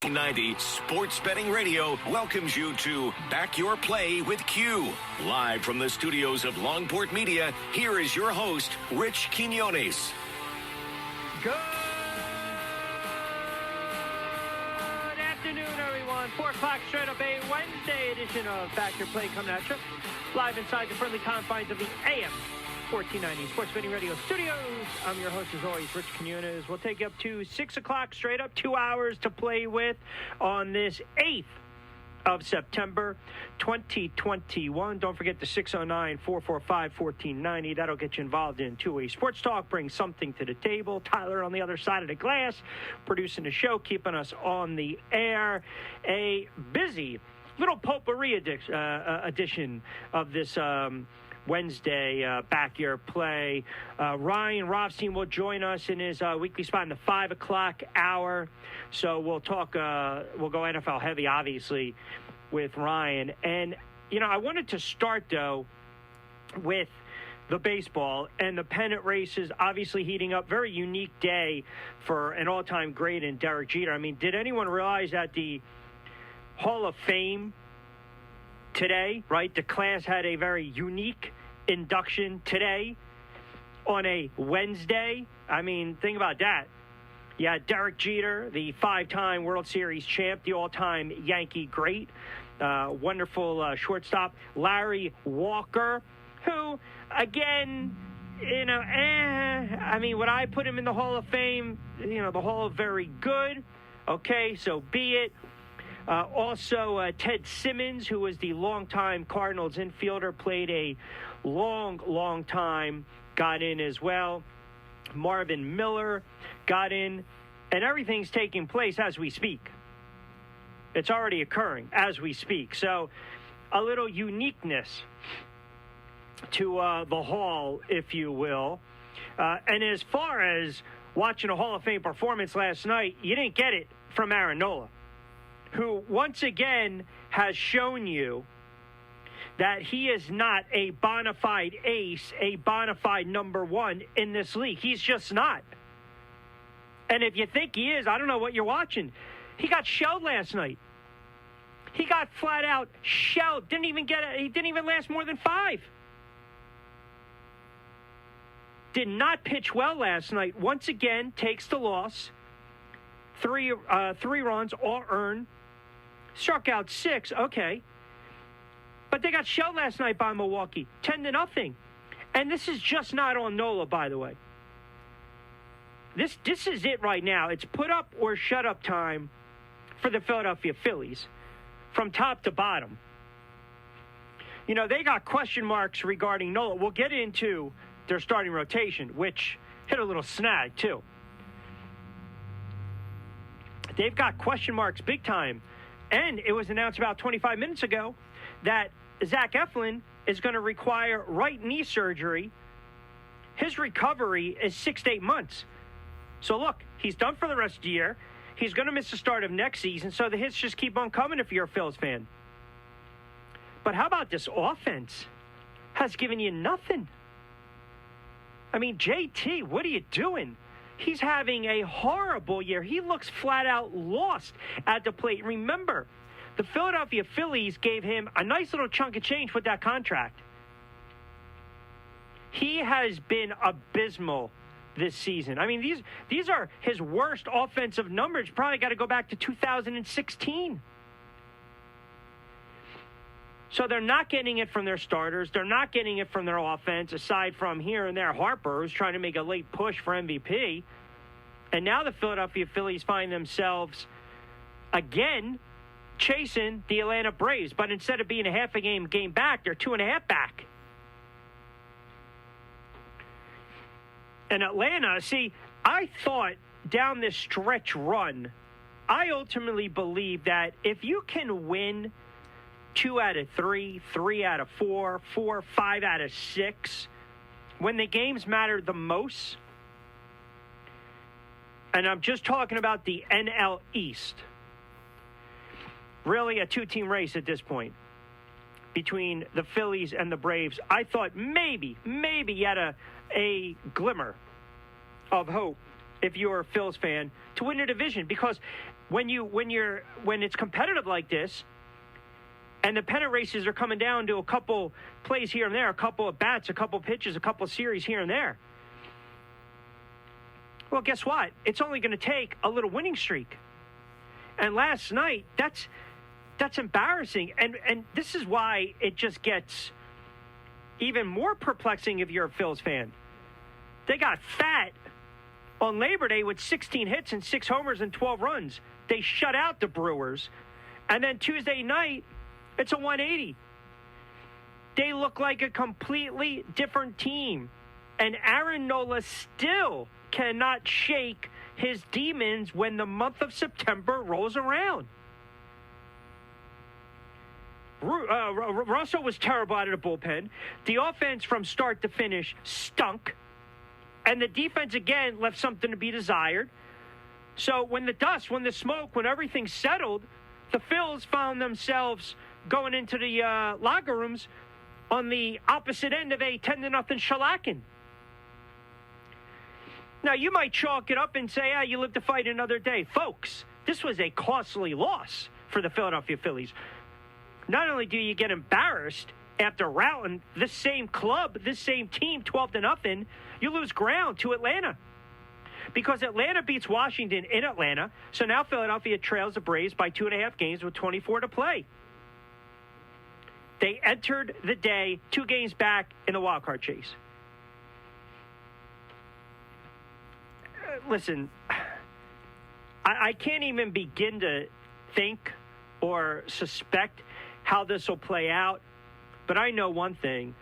1490 Sports Betting Radio welcomes you to Back Your Play with Q. Live from the studios of Longport Media, here is your host, Rich Quinones. Good afternoon, everyone. 4 o'clock straight up, a Wednesday edition of Back Your Play coming at you. Live inside the friendly confines of the AM 1490 Sports Betting Radio studios. I'm your host, as always, Rich Quinones. We'll take you up to 6 o'clock straight up, 2 hours to play with on this 8th of September 2021. Don't forget the 609-445-1490. That'll get you involved in two-way sports talk. Bring something to the table. Tyler on the other side of the glass, producing the show, keeping us on the air. A busy little potpourri edition of this Wednesday Back Your Play. Ryan Rothstein will join us in his weekly spot in the 5 o'clock hour. So we'll talk, we'll go NFL heavy, obviously, with Ryan. And, you know, I wanted to start, though, with the baseball and the pennant races obviously heating up. Very unique day for an all-time great in Derek Jeter. I mean, did anyone realize that the Hall of Fame today, right, the class had a very unique induction today on a Wednesday? I mean, think about that. You had Derek Jeter, the 5-time World Series champ, the all-time Yankee great, wonderful shortstop, Larry Walker, who, again, you know, I mean, would I put him in the Hall of Fame? You know, the Hall of Very Good. Okay, so be it. Also, Ted Simmons, who was the longtime Cardinals infielder, played a long time, got in as well. Marvin Miller got in, and everything's taking place as we speak. It's already occurring as we speak. So a little uniqueness to the Hall, if you will. And as far as watching a Hall of Fame performance last night, you didn't get it from Aaron Nola, who once again has shown you that he is not a bona fide ace, a bona fide number one in this league. He's just not. And if you think he is, I don't know what you're watching. He got shelled last night. He got flat out shelled. He didn't even last more than 5. Did not pitch well last night. Once again, takes the loss. 3 runs, all earned. Struck out 6, okay. But they got shelled last night by Milwaukee, 10-0. And this is just not on Nola, by the way. This is it right now. It's put up or shut up time for the Philadelphia Phillies from top to bottom. You know, they got question marks regarding Nola. We'll get into their starting rotation, which hit a little snag, too. They've got question marks big time. And it was announced about 25 minutes ago that Zach Eflin is going to require right knee surgery. His recovery is 6 to 8 months. So, look, he's done for the rest of the year. He's going to miss the start of next season, so the hits just keep on coming if you're a Phillies fan. But how about this offense? Has given you nothing. I mean, JT, what are you doing? He's having a horrible year. He looks flat out lost at the plate. Remember, the Philadelphia Phillies gave him a nice little chunk of change with that contract. He has been abysmal this season. I mean, these are his worst offensive numbers. Probably got to go back to 2016. So they're not getting it from their starters. They're not getting it from their offense, aside from here and there Harper, who's trying to make a late push for MVP. And now the Philadelphia Phillies find themselves, again, chasing the Atlanta Braves. But instead of being a half a game back, they're 2.5 back. And Atlanta, see, I thought down this stretch run, I ultimately believe that if you can win 2 out of 3, 3 out of 4, 5 out of 6, when the games matter the most, and I'm just talking about the NL East, really a 2-team race at this point between the Phillies and the Braves. I thought maybe you had a glimmer of hope if you're a Phillies fan, to win a division, because when it's competitive like this, and the pennant races are coming down to a couple plays here and there, a couple of bats, a couple of pitches, a couple of series here and there. Well, guess what? It's only going to take a little winning streak. And last night, that's embarrassing. And this is why it just gets even more perplexing if you're a Phillies fan. They got fat on Labor Day with 16 hits and 6 homers and 12 runs. They shut out the Brewers. And then Tuesday night, it's a 180. They look like a completely different team. And Aaron Nola still cannot shake his demons when the month of September rolls around. Russell was terrible out of the bullpen. The offense from start to finish stunk. And the defense, again, left something to be desired. So when the dust, when the smoke, when everything settled, the Phils found themselves going into the locker rooms on the opposite end of a 10-0 shellacking. Now, you might chalk it up and say, you live to fight another day. Folks, this was a costly loss for the Philadelphia Phillies. Not only do you get embarrassed after routing this same club, this same team, 12-0, you lose ground to Atlanta. Because Atlanta beats Washington in Atlanta, so now Philadelphia trails the Braves by 2.5 games with 24 to play. They entered the day 2 games back in the wild card chase. Listen, I can't even begin to think or suspect how this will play out, but I know one thing.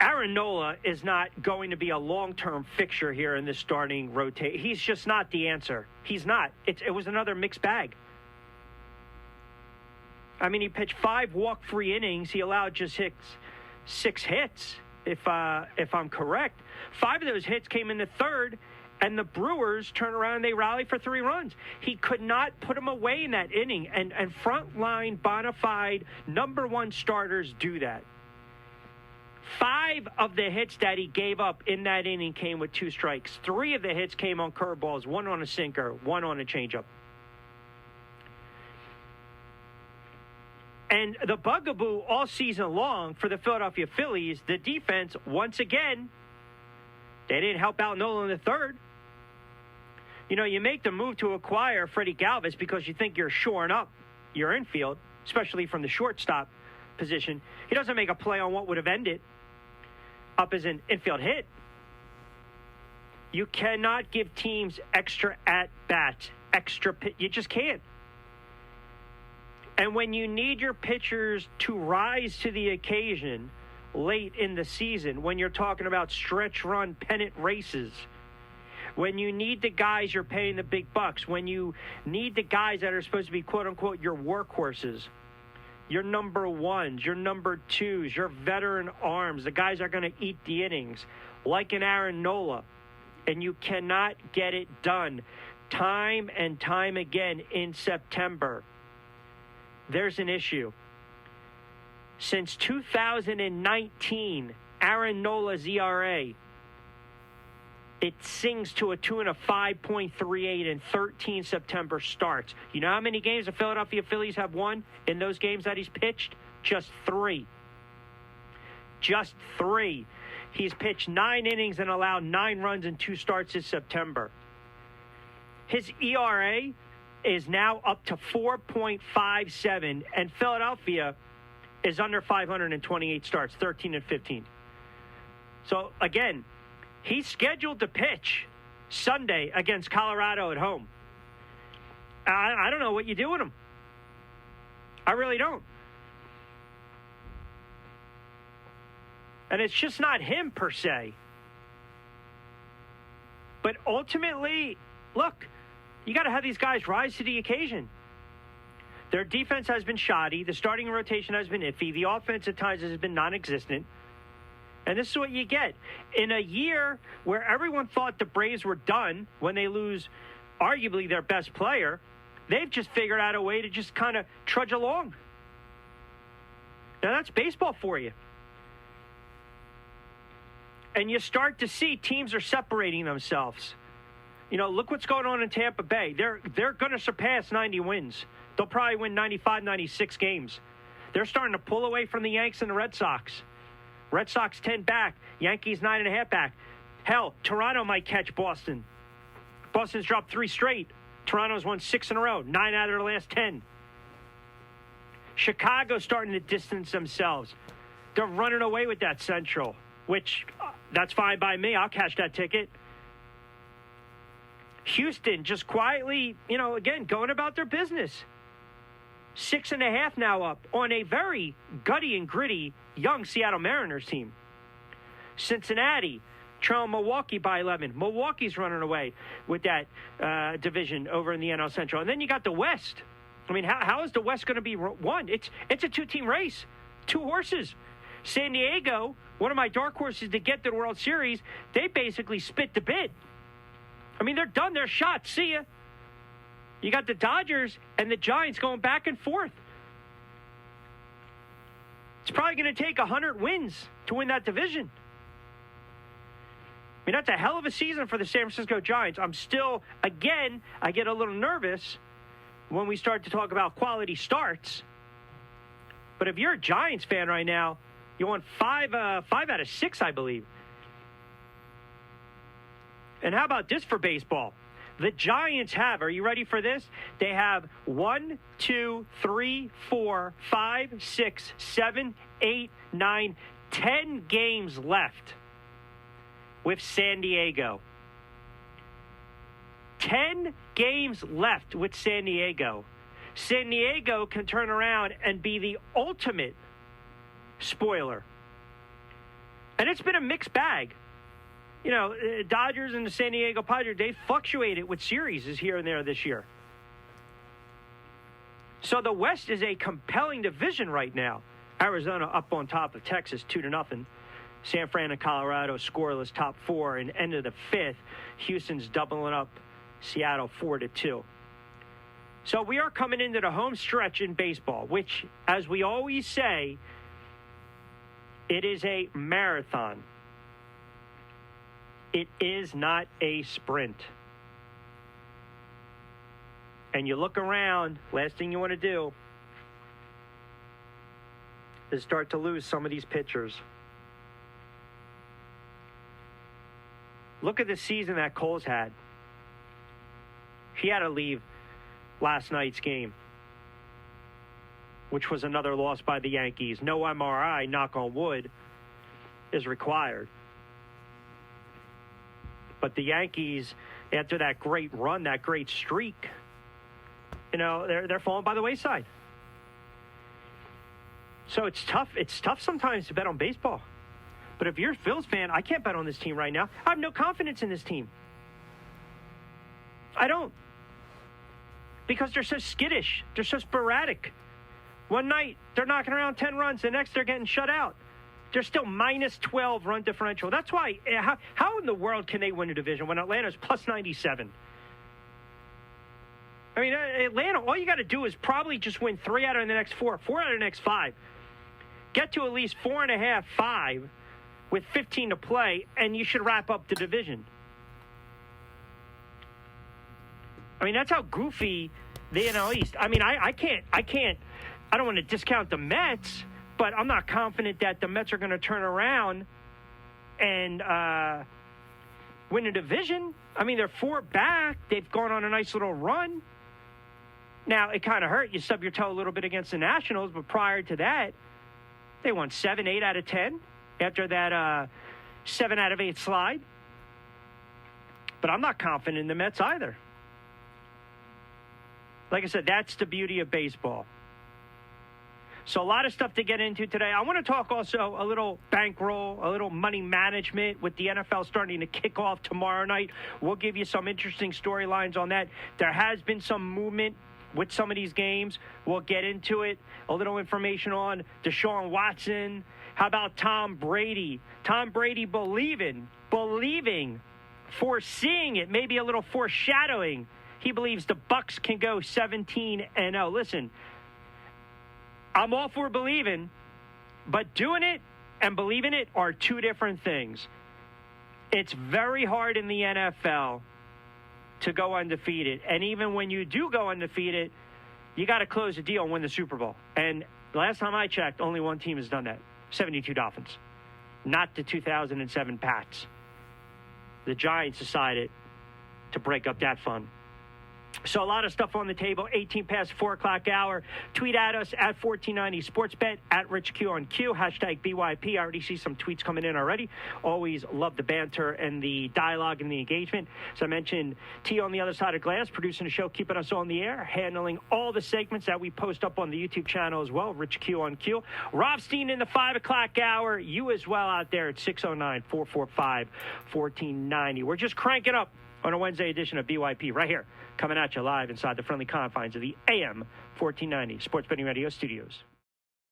Aaron Nola is not going to be a long-term fixture here in this starting rotation. He's just not the answer. He's not. It was another mixed bag. I mean, he pitched 5 walk-free innings. He allowed just 6 hits, if I'm correct. 5 of those hits came in the third, and the Brewers turn around and they rally for 3 runs. He could not put them away in that inning, and frontline, bona fide, number 1 starters do that. 5 of the hits that he gave up in that inning came with 2 strikes. 3 of the hits came on curveballs, 1 on a sinker, 1 on a changeup. And the bugaboo all season long for the Philadelphia Phillies, the defense, once again, they didn't help out Nola in the third. You know, you make the move to acquire Freddie Galvis because you think you're shoring up your infield, especially from the shortstop position. He doesn't make a play on what would have ended up as an infield hit. You cannot give teams extra at-bats, you just can't. And when you need your pitchers to rise to the occasion late in the season, when you're talking about stretch run pennant races, when you need the guys you're paying the big bucks, when you need the guys that are supposed to be, quote-unquote, your workhorses, your number 1s, your number 2s, your veteran arms, the guys are going to eat the innings, like an Aaron Nola, and you cannot get it done time and time again in September. There's an issue. Since 2019, Aaron Nola's ERA, it sings to a tune of 5.38 in 13 September starts. You know how many games the Philadelphia Phillies have won in those games that he's pitched? Just 3. Just 3. He's pitched 9 innings and allowed 9 runs in 2 starts this September. His ERA is now up to 4.57, and Philadelphia is under 528 starts, 13-15. So, again, he's scheduled to pitch Sunday against Colorado at home. I don't know what you do with him. I really don't. And it's just not him, per se. But ultimately, look, you got to have these guys rise to the occasion. Their defense has been shoddy. The starting rotation has been iffy. The offense at times has been non-existent. And this is what you get. In a year where everyone thought the Braves were done when they lose arguably their best player, they've just figured out a way to just kind of trudge along. Now, that's baseball for you. And you start to see teams are separating themselves. Look what's going on in Tampa Bay. They're going to surpass 90 wins. They'll probably win 95, 96 games. They're starting to pull away from the Yanks and the Red Sox. Red Sox 10 back. Yankees 9.5 back. Hell, Toronto might catch Boston. Boston's dropped 3 straight. Toronto's won 6 in a row, 9 out of their last 10. Chicago's starting to distance themselves. They're running away with that Central, which that's fine by me. I'll cash that ticket. Houston just quietly, again, going about their business. 6.5 now up on a very gutty and gritty young Seattle Mariners team. Cincinnati trailing Milwaukee by 11. Milwaukee's running away with that division over in the NL Central. And then you got the West. I mean, how is the West going to be won? It's a 2-team race, 2 horses. San Diego, one of my dark horses to get to the World Series, they basically spit the bid. I mean, they're done. They're shot. See ya. You got the Dodgers and the Giants going back and forth. It's probably going to take 100 wins to win that division. I mean, that's a hell of a season for the San Francisco Giants. I'm still, again, I get a little nervous when we start to talk about quality starts. But if you're a Giants fan right now, you want 5 out of 6, I believe. And how about this for baseball? The Giants have, are you ready for this? They have 1, 2, 3, 4, 5, 6, 7, 8, 9, 10 games left with San Diego. 10 games left with San Diego. San Diego can turn around and be the ultimate spoiler. And it's been a mixed bag. Dodgers and the San Diego Padres, they fluctuated with series here and there this year. So the West is a compelling division right now. Arizona up on top of Texas 2-0. San Fran and Colorado scoreless top 4 and end of the 5th. Houston's doubling up Seattle 4-2. So we are coming into the home stretch in baseball, which, as we always say, it is a marathon. It is not a sprint. And you look around, last thing you want to do is start to lose some of these pitchers. Look at the season that Cole's had. He had to leave last night's game, which was another loss by the Yankees. No MRI, knock on wood, is required. But the Yankees, after that great run, that great streak, they're falling by the wayside. So it's tough. It's tough sometimes to bet on baseball. But if you're a Phillies fan, I can't bet on this team right now. I have no confidence in this team. I don't. Because they're so skittish. They're so sporadic. One night, they're knocking around 10 runs. The next, they're getting shut out. They're still minus 12 run differential. That's why, how in the world can they win a division when Atlanta's plus 97? I mean, Atlanta, all you got to do is probably just win 3 out of the next 4 out of the next 5. Get to at least 4.5, 5 with 15 to play, and you should wrap up the division. I mean, that's how goofy the NL East. I mean, I don't want to discount the Mets, but I'm not confident that the Mets are going to turn around and win a division. I mean, they're 4 back. They've gone on a nice little run. Now, it kind of hurt. You stub your toe a little bit against the Nationals, but prior to that, they won 7, 8 out of 10 after that 7 out of 8 slide. But I'm not confident in the Mets either. Like I said, that's the beauty of baseball. So a lot of stuff to get into today. I want to talk also a little bankroll, a little money management with the NFL starting to kick off tomorrow night. We'll give you some interesting storylines on that. There has been some movement with some of these games. We'll get into it. A little information on Deshaun Watson. How about Tom Brady? Tom Brady believing, foreseeing it, maybe a little foreshadowing. He believes the Bucs can go 17-0. Listen, I'm all for believing, but doing it and believing it are 2 different things. It's very hard in the NFL to go undefeated. And even when you do go undefeated, you got to close the deal and win the Super Bowl. And last time I checked, only one team has done that, 72 Dolphins, not the 2007 Pats. The Giants decided to break up that fun. So a lot of stuff on the table, 18 past 4 o'clock hour. Tweet at us at 1490 SportsBet, at Rich Q on Q, hashtag BYP. I already see some tweets coming in already. Always love the banter and the dialogue and the engagement. As I mentioned, T on the other side of glass, producing the show, keeping us on the air, handling all the segments that we post up on the YouTube channel as well, Rich Q on Q. Rothstein in the 5 o'clock hour. You as well out there at 609-445-1490. We're just cranking up on a Wednesday edition of BYP right here, coming at you live inside the friendly confines of the AM 1490 Sports Betting Radio studios.